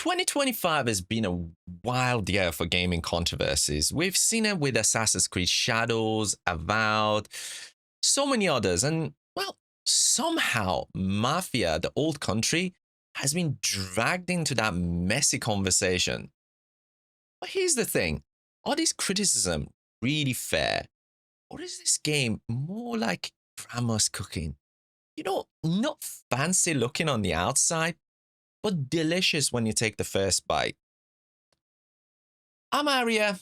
2025 has been a wild year for gaming controversies. We've seen it with Assassin's Creed Shadows, Avowed, so many others, and well, somehow Mafia, the old country, has been dragged into that messy conversation. But here's the thing, are these criticisms really fair? Or is this game more like grandma's cooking? Not fancy looking on the outside, but delicious when you take the first bite. I'm Arya,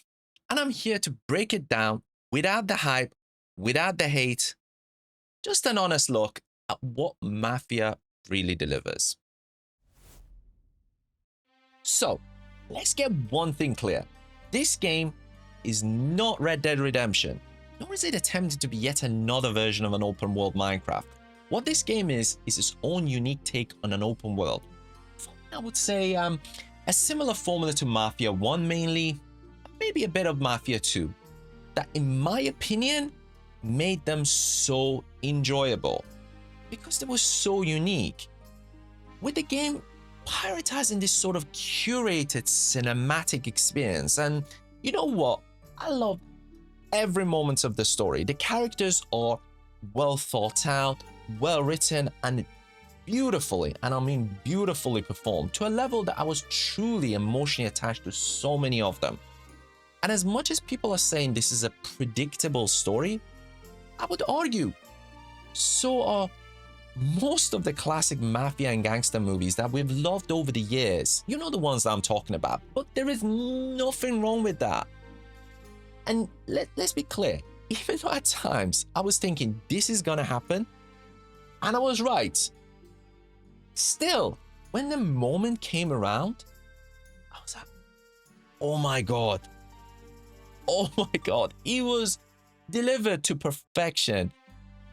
and I'm here to break it down without the hype, without the hate, just an honest look at what Mafia really delivers. So, let's get one thing clear. This game is not Red Dead Redemption, nor is it attempting to be yet another version of an open world Minecraft. What this game is its own unique take on an open world. I would say a similar formula to Mafia 1 mainly, maybe a bit of Mafia 2, that in my opinion made them so enjoyable because they were so unique. With the game prioritizing this sort of curated cinematic experience, and you know what? I love every moment of the story. The characters are well thought out, well written, and beautifully, and I mean beautifully performed, to a level that I was truly emotionally attached to so many of them. And as much as people are saying this is a predictable story, I would argue so are most of the classic mafia and gangster movies that we've loved over the years. You know the ones that I'm talking about, but there is nothing wrong with that. And let's be clear, even though at times I was thinking this is gonna happen, and I was right, still, when the moment came around, I was like, oh my God. Oh my God. It was delivered to perfection.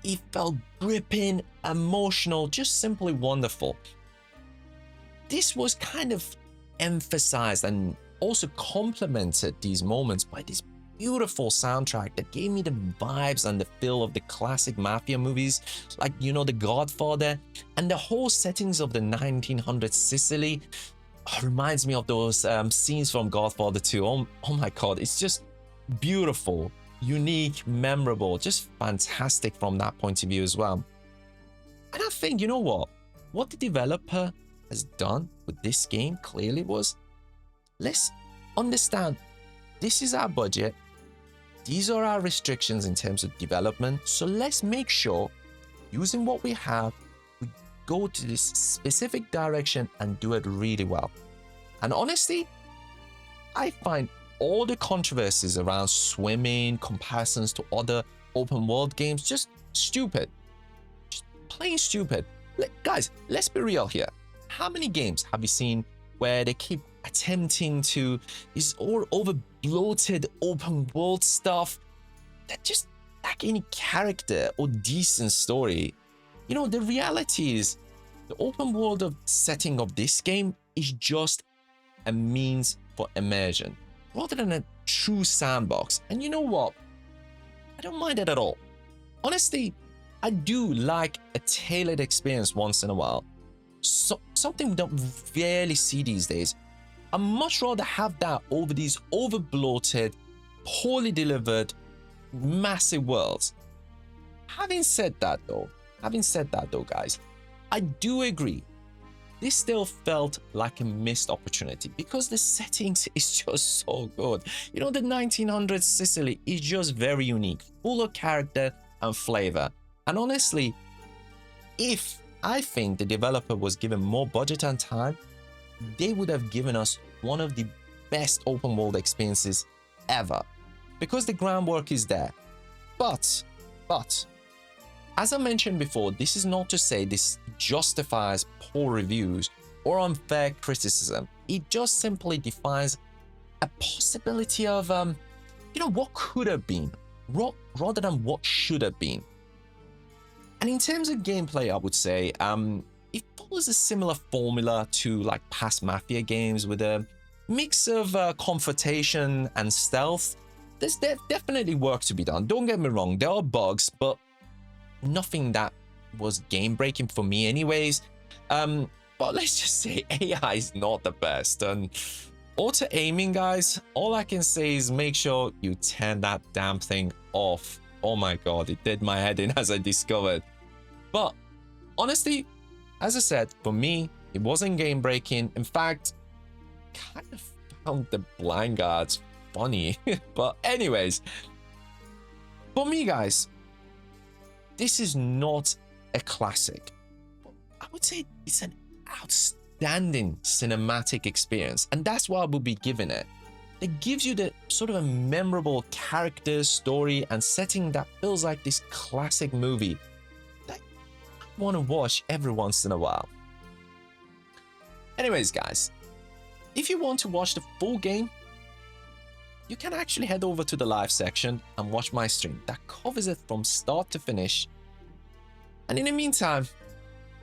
It felt gripping, emotional, just simply wonderful. This was kind of emphasized and also complemented these moments by this beautiful soundtrack that gave me the vibes and the feel of the classic mafia movies, like, The Godfather, and the whole settings of the 1900s Sicily reminds me of those scenes from Godfather 2. Oh my God, it's just beautiful, unique, memorable, just fantastic from that point of view as well. And I think, what the developer has done with this game clearly was, let's understand, this is our budget, these are our restrictions in terms of development, so let's make sure, using what we have, we go to this specific direction and do it really well. And honestly, I find all the controversies around swimming, comparisons to other open world games, just stupid. Just plain stupid. Guys, let's be real here. How many games have you seen where they keep attempting to this all over bloated open world stuff that just lack any character or decent story? The reality is the open world of setting of this game is just a means for immersion rather than a true sandbox. And you know what? I don't mind it at all. Honestly, I do like a tailored experience once in a while. Something we don't rarely see these days. I'd much rather have that over these over bloated, poorly delivered, massive worlds. Having said that though, guys, I do agree. This still felt like a missed opportunity because the settings is just so good. The 1900s Sicily is just very unique, full of character and flavor. And honestly, if I think the developer was given more budget and time, they would have given us one of the best open world experiences ever, because the groundwork is there. But, as I mentioned before, this is not to say this justifies poor reviews or unfair criticism. It just simply defines a possibility of, what could have been, rather than what should have been. And in terms of gameplay, I would say, it follows a similar formula to like past Mafia games with a mix of confrontation and stealth. There's definitely work to be done. Don't get me wrong, there are bugs, but nothing that was game breaking for me anyways. But let's just say AI is not the best. And auto aiming, guys, all I can say is make sure you turn that damn thing off. Oh my god, it did my head in as I discovered. But honestly, as I said, for me, it wasn't game breaking. In fact, kind of found the blind guards funny. But anyways, for me, guys, this is not a classic. I would say it's an outstanding cinematic experience, and that's what I will be giving it. It gives you the sort of a memorable character, story, and setting that feels like this classic movie that I want to watch every once in a while. Anyways, guys, if you want to watch the full game, you can actually head over to the live section and watch my stream that covers it from start to finish. And in the meantime,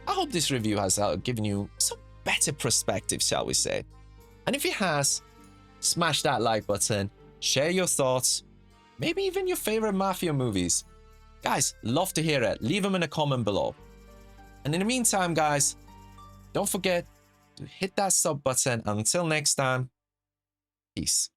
I hope this review has given you some better perspective, shall we say. And if it has, smash that like button, share your thoughts, maybe even your favorite Mafia movies. Guys, love to hear it. Leave them in a comment below. And in the meantime, guys, don't forget to hit that sub button. Until next time, peace.